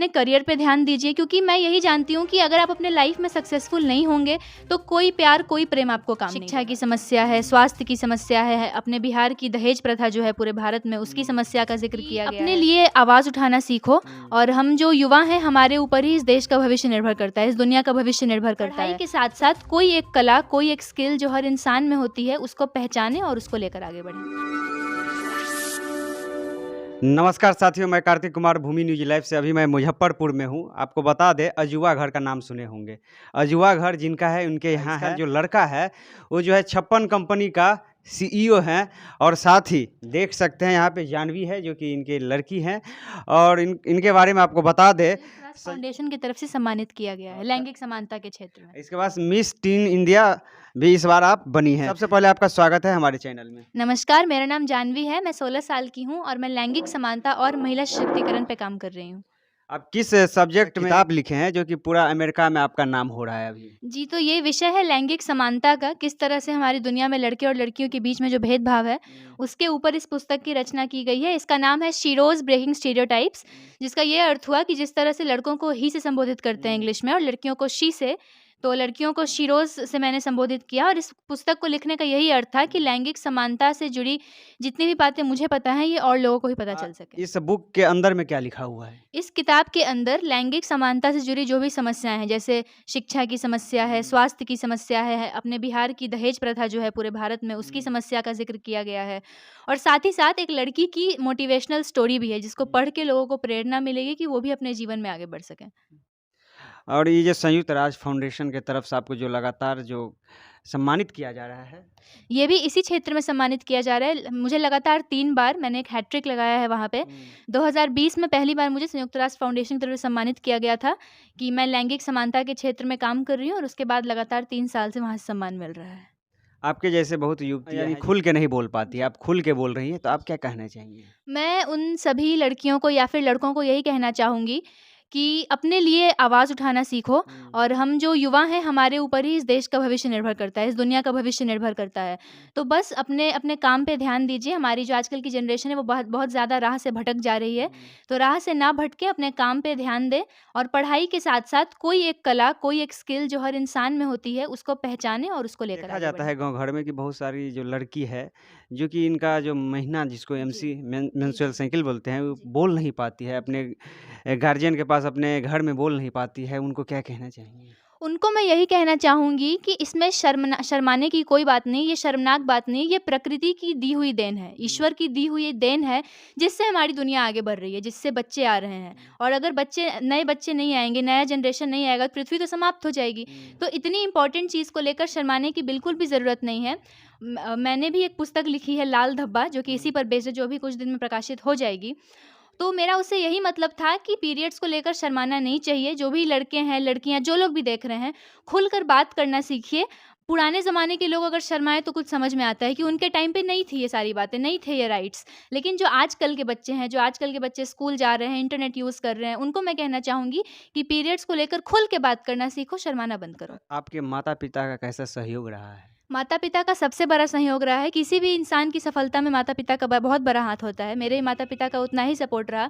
अपने करियर पे ध्यान दीजिए, क्योंकि मैं यही जानती हूँ कि अगर आप अपने लाइफ में सक्सेसफुल नहीं होंगे तो कोई प्यार कोई प्रेम आपको काम नहीं देगा। शिक्षा की समस्या है, स्वास्थ्य की समस्या है, अपने बिहार की दहेज प्रथा जो है पूरे भारत में, उसकी समस्या का जिक्र किया गया है। अपने लिए आवाज़ उठाना सीखो, और हम जो युवा हैं हमारे ऊपर ही इस देश का भविष्य निर्भर करता है, इस दुनिया का भविष्य निर्भर करता है। पढ़ाई के साथ साथ कोई एक कला, कोई एक स्किल जो हर इंसान में होती है उसको पहचाने और उसको लेकर आगे बढ़े। नमस्कार साथियों, मैं कार्तिक कुमार भूमि न्यूज लाइव से। अभी मैं मुजफ्फरपुर में हूँ। आपको बता दें, अजूबा घर का नाम सुने होंगे। अजूबा घर जिनका है, उनके यहाँ है। जो लड़का है वो जो है 56 कंपनी का सीईओ हैं, और साथ ही देख सकते हैं यहाँ पे जानवी है जो कि इनके लड़की हैं। और इनके बारे में आपको बता दें, फाउंडेशन की तरफ से सम्मानित किया गया है लैंगिक समानता के क्षेत्र में। इसके बाद मिस टीन इंडिया भी इस बार आप बनी हैं। सबसे पहले आपका स्वागत है हमारे चैनल में। नमस्कार, मेरा नाम जानवी है, मैं 16 साल की हूँ और मैं लैंगिक समानता और महिला सशक्तिकरण पे काम कर रही हूँ। आप किस सब्जेक्ट में किताब लिखे हैं जो कि पूरा अमेरिका में आपका नाम हो रहा है अभी? जी, तो ये विषय है लैंगिक समानता का, किस तरह से हमारी दुनिया में लड़के और लड़कियों के बीच में जो भेदभाव है उसके ऊपर इस पुस्तक की रचना की गई है। इसका नाम है शीरोज ब्रेकिंग स्टीरियोटाइप्स, जिसका ये अर्थ हुआ कि जिस तरह से लड़कों को ही से संबोधित करते हैं इंग्लिश में और लड़कियों को शी से, तो लड़कियों को शीरोज से मैंने संबोधित किया। और इस पुस्तक को लिखने का यही अर्थ था कि लैंगिक समानता से जुड़ी जितनी भी बातें मुझे पता है ये और लोगों को भी पता चल सके। इस बुक के अंदर में क्या लिखा हुआ है? इस किताब के अंदर लैंगिक समानता से जुड़ी जो भी समस्याएं हैं, जैसे शिक्षा की समस्या है, स्वास्थ्य की समस्या है, अपने बिहार की दहेज प्रथा जो है पूरे भारत में, उसकी समस्या का जिक्र किया गया है। और साथ ही साथ एक लड़की की मोटिवेशनल स्टोरी भी है, जिसको पढ़ के लोगों को प्रेरणा मिलेगी कि वो भी अपने जीवन में आगे बढ़ सकें। और ये जो संयुक्त राष्ट्र फाउंडेशन की तरफ से आपको जो लगातार जो सम्मानित किया जा रहा है, ये भी इसी क्षेत्र में सम्मानित किया जा रहा है। मुझे लगातार 3 बार मैंने एक हैट्रिक लगाया है वहाँ पे। 2020 में पहली बार मुझे संयुक्त राष्ट्र फाउंडेशन की तरफ से सम्मानित किया गया था कि मैं लैंगिक समानता के क्षेत्र में काम कर रही हूँ, और उसके बाद लगातार 3 साल से वहाँ से सम्मान मिल रहा है। आपके जैसे बहुत युवतियाँ हैं खुल के नहीं बोल पाती है, आप खुल के बोल रही हैं, तो आप क्या कहना चाहेंगे? मैं उन सभी लड़कियों को या फिर लड़कों को यही कहना चाहूँगी कि अपने लिए आवाज़ उठाना सीखो, और हम जो युवा हैं हमारे ऊपर ही इस देश का भविष्य निर्भर करता है, इस दुनिया का भविष्य निर्भर करता है। तो बस अपने अपने काम पे ध्यान दीजिए। हमारी जो आजकल की जनरेशन है वो बहुत बहुत ज़्यादा राह से भटक जा रही है, तो राह से ना भटके अपने काम पे ध्यान दें, और पढ़ाई के साथ-साथ कोई एक कला, कोई एक स्किल जो हर इंसान में होती है उसको पहचानें और उसको लेकर देखा आगे जाता है बढ़ें। गाँव घर में कि बहुत सारी जो लड़की है, जो कि इनका जो महीना जिसको एमसी मेंस्ट्रुअल साइकिल बोलते हैं, वो बोल नहीं पाती है, अपने गार्जियन के पास अपने घर में बोल नहीं पाती है, उनको क्या कहना चाहेंगे? उनको मैं यही कहना चाहूँगी कि इसमें शर्माने की कोई बात नहीं, ये शर्मनाक बात नहीं, ये प्रकृति की दी हुई देन है, ईश्वर की दी हुई देन है, जिससे हमारी दुनिया आगे बढ़ रही है, जिससे बच्चे आ रहे हैं। और अगर नए बच्चे नहीं आएँगे, नया जनरेशन नहीं आएगा, तो पृथ्वी तो समाप्त हो जाएगी। तो इतनी इम्पोर्टेंट चीज़ को लेकर शर्माने की बिल्कुल भी ज़रूरत नहीं है। मैंने भी एक पुस्तक लिखी है लाल धब्बा, जो कि इसी पर बेस्ड है, जो भी कुछ दिन में प्रकाशित हो जाएगी। तो मेरा उससे यही मतलब था कि पीरियड्स को लेकर शर्माना नहीं चाहिए। जो भी लड़के हैं, लड़कियाँ, जो लोग भी देख रहे हैं, खुलकर बात करना सीखिए। पुराने ज़माने के लोग अगर शर्माएँ तो कुछ समझ में आता है कि उनके टाइम पे नहीं थी ये सारी बातें, नहीं थे ये राइट्स। लेकिन जो आजकल के बच्चे हैं, जो आजकल के बच्चे स्कूल जा रहे हैं, इंटरनेट यूज़ कर रहे हैं, उनको मैं कहना चाहूँगी कि पीरियड्स को लेकर खुल के बात करना सीखो, शर्माना बंद करो। आपके माता-पिता का कैसा सहयोग रहा है? माता-पिता का सबसे बड़ा सहयोग रहा है। किसी भी इंसान की सफलता में माता-पिता का बहुत बड़ा हाथ होता है। मेरे माता-पिता का उतना ही सपोर्ट रहा,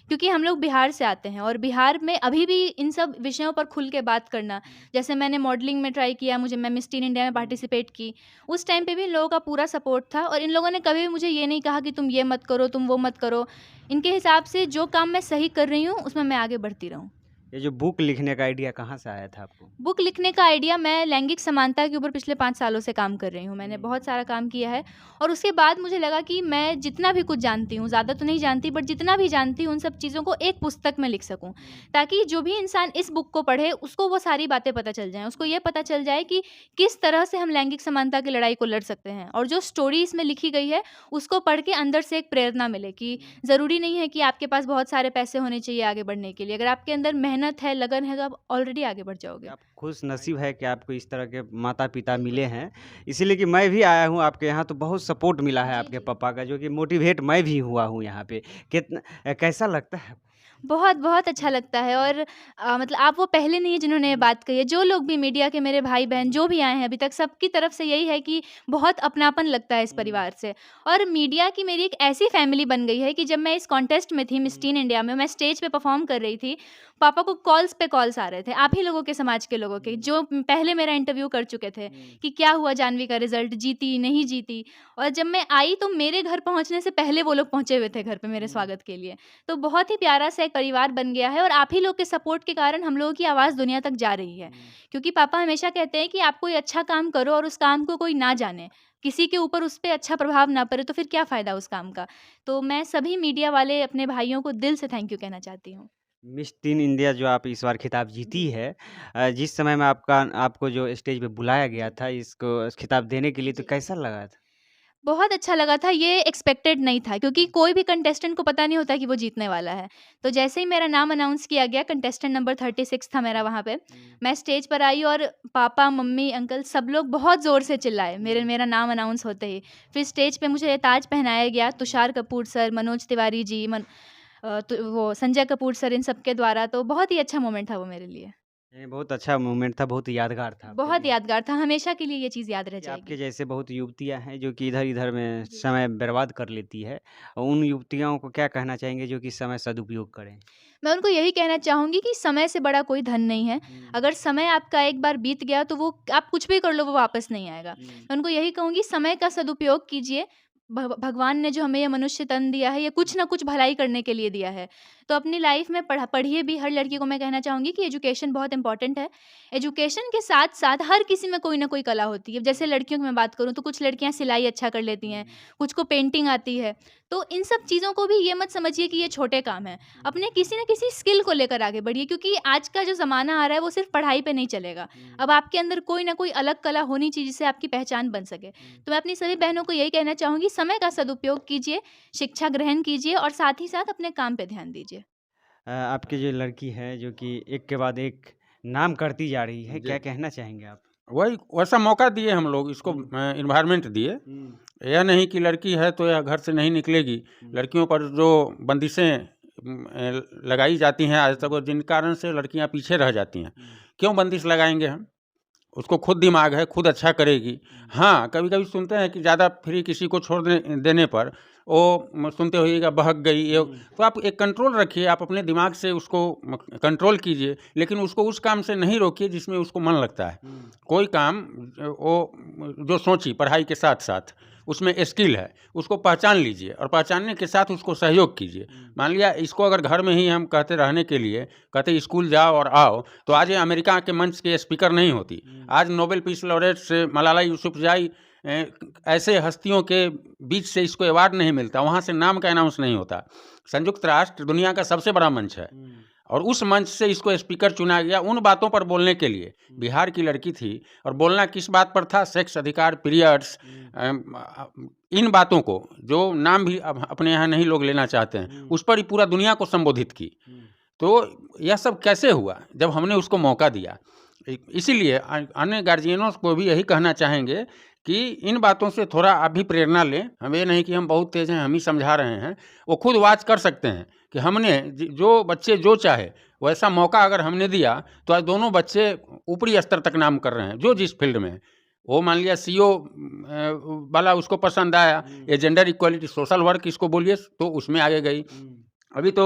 क्योंकि हम लोग बिहार से आते हैं और बिहार में अभी भी इन सब विषयों पर खुल के बात करना, जैसे मैंने मॉडलिंग में ट्राई किया, मैं मिस टीन इंडिया में पार्टिसिपेट की। उस टाइम पे भी इन लोगों का पूरा सपोर्ट था, और इन लोगों ने कभी भी मुझे ये नहीं कहा कि तुम ये मत करो, तुम वो मत करो। इनके हिसाब से जो काम मैं सही कर रही हूँ, उसमें मैं आगे बढ़ती रहूँ। ये जो बुक लिखने का आइडिया कहाँ से आया था आपको? बुक लिखने का आइडिया, मैं लैंगिक समानता के ऊपर पिछले 5 सालों से काम कर रही हूँ। मैंने बहुत सारा काम किया है, और उसके बाद मुझे लगा कि मैं जितना भी कुछ जानती हूँ, ज़्यादा तो नहीं जानती, बट जितना भी जानती हूँ उन सब चीज़ों को एक पुस्तक में लिख सकूँ, ताकि जो भी इंसान इस बुक को पढ़े उसको वो सारी बातें पता चल जाएँ। उसको ये पता चल जाए कि किस तरह से हम लैंगिक समानता की लड़ाई को लड़ सकते हैं, और जो स्टोरी इसमें लिखी गई है उसको पढ़ के अंदर से एक प्रेरणा मिले कि ज़रूरी नहीं है कि आपके पास बहुत सारे पैसे होने चाहिए आगे बढ़ने के लिए। अगर आपके अंदर मेहनत है, लगन है, तो आप ऑलरेडी आगे बढ़ जाओगे। आप खुश नसीब है कि आपको इस तरह के माता-पिता मिले हैं। इसीलिए कि मैं भी आया हूँ आपके यहाँ, तो बहुत सपोर्ट मिला है जी, आपके जी। पापा का, जो कि मोटिवेट मैं भी हुआ हूँ यहाँ पे। कैसा लगता है? बहुत, बहुत अच्छा लगता है और मतलब आप वो पहले नहीं है जिन्होंने ये बात कही है। जो लोग भी मीडिया के मेरे भाई-बहन जो भी आए हैं अभी तक सबकी तरफ से यही है कि बहुत अपनापन लगता है इस परिवार से। और मीडिया की मेरी एक ऐसी फैमिली बन गई है कि जब मैं इस कॉन्टेस्ट में थी मिस टीन इंडिया में, मैं स्टेज पे परफ़ॉर्म कर रही थी, पापा को कॉल्स पे कॉल्स आ रहे थे, आप ही लोगों के समाज के लोगों के, जो पहले मेरा इंटरव्यू कर चुके थे कि क्या हुआ जाह्नवी का रिज़ल्ट, जीती, नहीं जीती? और जब मैं आई तो मेरे घर पहुँचने से पहले वो लोग पहुँचे हुए थे घर पे मेरे स्वागत के लिए। तो बहुत ही प्यारा सा एक परिवार बन गया है और आप ही लोग के सपोर्ट के कारण हम लोगों की आवाज़ दुनिया तक जा रही है। क्योंकि पापा हमेशा कहते हैं कि आप कोई अच्छा काम करो और उस काम को कोई ना जाने, किसी के ऊपर उस पे अच्छा प्रभाव ना पड़े तो फिर क्या फ़ायदा उस काम का। तो मैं सभी मीडिया वाले अपने भाइयों को दिल से थैंक यू कहना चाहती हूँ। मिस टीन इंडिया जो आप इस बार खिताब जीती है, जिस समय में आपको जो स्टेज पे बुलाया गया जी, था इसको खिताब देने के लिए, तो जी। कैसा लगा था? बहुत अच्छा लगा था, ये एक्सपेक्टेड नहीं था क्योंकि कोई भी कंटेस्टेंट को पता नहीं होता कि वो जीतने वाला है। तो जैसे ही मेरा नाम अनाउंस किया गया, कंटेस्टेंट नंबर 36 था मेरा वहाँ पे, मैं स्टेज पर आई और पापा, मम्मी, अंकल सब लोग बहुत ज़ोर से चिल्लाए मेरा नाम अनाउंस होते ही। फिर स्टेज पे मुझे ताज पहनाया गया, तुषार कपूर सर, मनोज तिवारी जी, तो वो संजय कपूर सर इन सब के द्वारा, तो बहुत ही अच्छा मोमेंट था वो मेरे लिए। ये बहुत अच्छा मोमेंट था, बहुत यादगार था आपके बहुत लिए। यादगार था, हमेशा के लिए ये चीज़ याद रह कि आपके जाएगी। जैसे बहुत युवतियाँ हैं जो कि इधर-इधर में जी। समय बर्बाद कर लेती है। और उन युवतियों को क्या कहना चाहेंगे जो कि समय सदुपयोग करें? मैं उनको यही कहना चाहूँगी कि समय से बड़ा कोई धन नहीं है। अगर समय आपका एक बार बीत गया तो वो आप कुछ भी कर लो वो वापस नहीं आएगा। मैं उनको यही कहूँगी समय का सदुपयोग कीजिए। भगवान ने जो हमें ये मनुष्य तन दिया है ये कुछ न कुछ भलाई करने के लिए दिया है। तो अपनी लाइफ़ में पढ़िए भी हर लड़की को मैं कहना चाहूँगी कि एजुकेशन बहुत इम्पोर्टेंट है। एजुकेशन के साथ-साथ हर किसी में कोई न कोई कला होती है। जैसे लड़कियों की मैं बात करूँ तो कुछ लड़कियाँ सिलाई अच्छा कर लेती हैं, कुछ को पेंटिंग आती है। तो इन सब चीज़ों को भी ये मत समझिए कि ये छोटे काम हैं। अपने किसी न किसी स्किल को लेकर आगे बढ़िए क्योंकि आज का जो ज़माना आ रहा है वो सिर्फ़ पढ़ाई पे नहीं चलेगा। अब आपके अंदर कोई न कोई अलग कला होनी चाहिए जिससे आपकी पहचान बन सके। तो मैं अपनी सभी बहनों को यही कहना चाहूँगी समय का सदुपयोग कीजिए, शिक्षा ग्रहण कीजिए और साथ ही साथ अपने काम पे ध्यान दीजिए। आपकी जो लड़की है जो कि एक के बाद एक नाम करती जा रही है, जी। क्या कहना चाहेंगे आप? वही वैसा मौका दिए हम लोग इसको एनवायरनमेंट दिए। यह नहीं कि लड़की है तो यह घर से नहीं निकलेगी। लड़कियों पर जो बंदिशें लगाई जाती हैं आज तक और जिन कारण से लड़कियां पीछे रह जाती हैं, क्यों बंदिश लगाएंगे हम? उसको खुद दिमाग है, खुद अच्छा करेगी। हाँ, कभी-कभी सुनते हैं कि ज़्यादा फ्री किसी को छोड़ देने पर वो सुनते होइएगा बहक गई ये, तो आप एक कंट्रोल रखिए, आप अपने दिमाग से उसको कंट्रोल कीजिए, लेकिन उसको उस काम से नहीं रोकिए जिसमें उसको मन लगता है। कोई काम वो जो सोची पढ़ाई के साथ-साथ उसमें स्किल है, उसको पहचान लीजिए और पहचानने के साथ उसको सहयोग कीजिए। मान लिया इसको अगर घर में ही हम कहते रहने के लिए, कहते स्कूल जाओ और आओ, तो आज ये अमेरिका के मंच के स्पीकर नहीं होती। आज नोबेल पीस लॉरेट से मलाला यूसुफ़ज़ई ऐसे हस्तियों के बीच से इसको अवार्ड नहीं मिलता, वहाँ से नाम का अनाउंस नहीं होता। संयुक्त राष्ट्र दुनिया का सबसे बड़ा मंच है और उस मंच से इसको स्पीकर चुना गया उन बातों पर बोलने के लिए। बिहार की लड़की थी और बोलना किस बात पर था? सेक्स अधिकार, पीरियड्स, इन बातों को जो नाम भी अब अपने यहाँ नहीं लोग लेना चाहते हैं, उस पर ही पूरा दुनिया को संबोधित की। तो यह सब कैसे हुआ? जब हमने उसको मौका दिया। इसीलिए अन्य गार्जियनों को भी यही कहना चाहेंगे कि इन बातों से थोड़ा आप भी प्रेरणा लें। हम ये नहीं कि हम बहुत तेज़ हैं, हम ही समझा रहे हैं। वो खुद वॉच कर सकते हैं कि हमने जो बच्चे जो चाहे वैसा मौका अगर हमने दिया तो आज दोनों बच्चे ऊपरी स्तर तक नाम कर रहे हैं, जो जिस फील्ड में है। वो मान लिया सीओ वाला उसको पसंद आया, ये जेंडर इक्वालिटी, सोशल वर्क इसको बोलिए तो उसमें आगे गई। अभी तो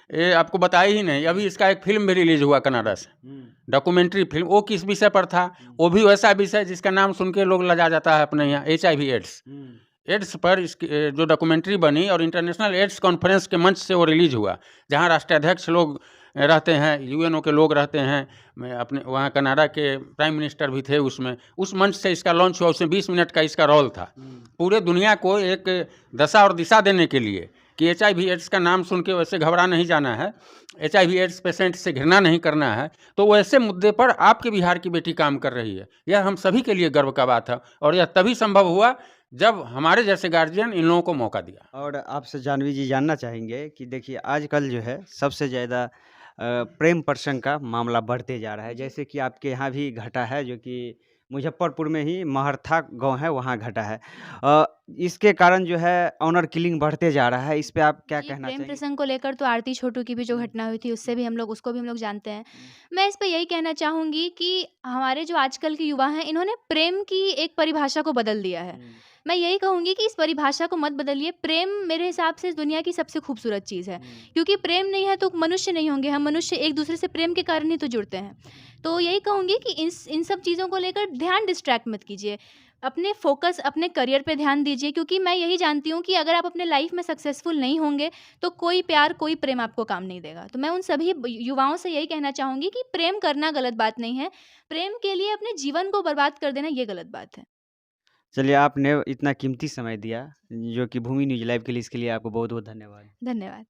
ये आपको बताया ही नहीं, अभी इसका एक फ़िल्म भी रिलीज़ हुआ कनाडा से, डॉक्यूमेंट्री फ़िल्म। वो किस विषय पर था? वो भी वैसा विषय जिसका नाम सुन के लोग लजा जाता है अपने यहाँ, एचआईवी एड्स। एड्स पर इसकी जो डॉक्यूमेंट्री बनी और इंटरनेशनल एड्स कॉन्फ्रेंस के मंच से वो रिलीज़ हुआ, जहाँ राष्ट्राध्यक्ष लोग रहते हैं, यूएनओ के लोग रहते हैं, मैं अपने वहाँ कनाडा के प्राइम मिनिस्टर भी थे उसमें। उस मंच से इसका लॉन्च हुआ, उसमें 20 मिनट का इसका रोल था। पूरे दुनिया को एक दशा और दिशा देने के लिए कि एचआईवी एड्स का नाम सुन के वैसे घबरा नहीं जाना है, एचआईवी एड्स पेशेंट से घृणा नहीं करना है। तो वैसे मुद्दे पर आपके बिहार की बेटी काम कर रही है। यह हम सभी के लिए गर्व का बात है और यह तभी संभव हुआ जब हमारे जैसे गार्जियन इन लोगों को मौका दिया। और आपसे जाह्नवी जी जानना चाहेंगे कि देखिए आजकल जो है सबसे ज़्यादा प्रेम प्रसंग का मामला बढ़ते जा रहा है। जैसे कि आपके यहाँ भी घटा है जो कि मुजफ्फरपुर में ही महरथा गाँव है, वहाँ घटा है। इसके कारण जो है ऑनर किलिंग बढ़ते जा रहा है, इस पे आप क्या जी, कहना प्रेम चाहेंगे? प्रसंग को लेकर तो आरती छोटू की भी जो हुँ, घटना हुई थी, उससे भी हम लोग उसको भी हम लोग जानते हैं। हुँ, मैं इस पे यही कहना चाहूँगी कि हमारे जो आजकल के युवा हैं, इन्होंने प्रेम की एक परिभाषा को बदल दिया है। हुँ, मैं यही कहूँगी कि इस परिभाषा को मत बदलिए, प्रेम मेरे हिसाब से इस दुनिया की सबसे खूबसूरत चीज़ है। हुँ, क्योंकि प्रेम नहीं है तो मनुष्य नहीं होंगे, हम मनुष्य एक-दूसरे से प्रेम के कारण ही तो जुड़ते हैं। तो यही कहूँगी कि इन सब चीज़ों को लेकर ध्यान डिस्ट्रैक्ट मत कीजिए। अपने फ़ोकस अपने करियर पे ध्यान दीजिए, क्योंकि मैं यही जानती हूँ कि अगर आप अपने लाइफ़ में सक्सेसफुल नहीं होंगे, तो कोई प्यार, कोई प्रेम आपको काम नहीं देगा। तो मैं उन सभी ब युवाओं से यही कहना चाहूँगी कि प्रेम करना गलत बात नहीं है। प्रेम के लिए अपने जीवन को बर्बाद कर देना ये गलत बात है। चलिए आपने इतना कीमती समय दिया, जो कि भूमि न्यूज़ लाइव के लिए, इसके लिए आपको बहुत-बहुत धन्यवाद। धन्यवाद।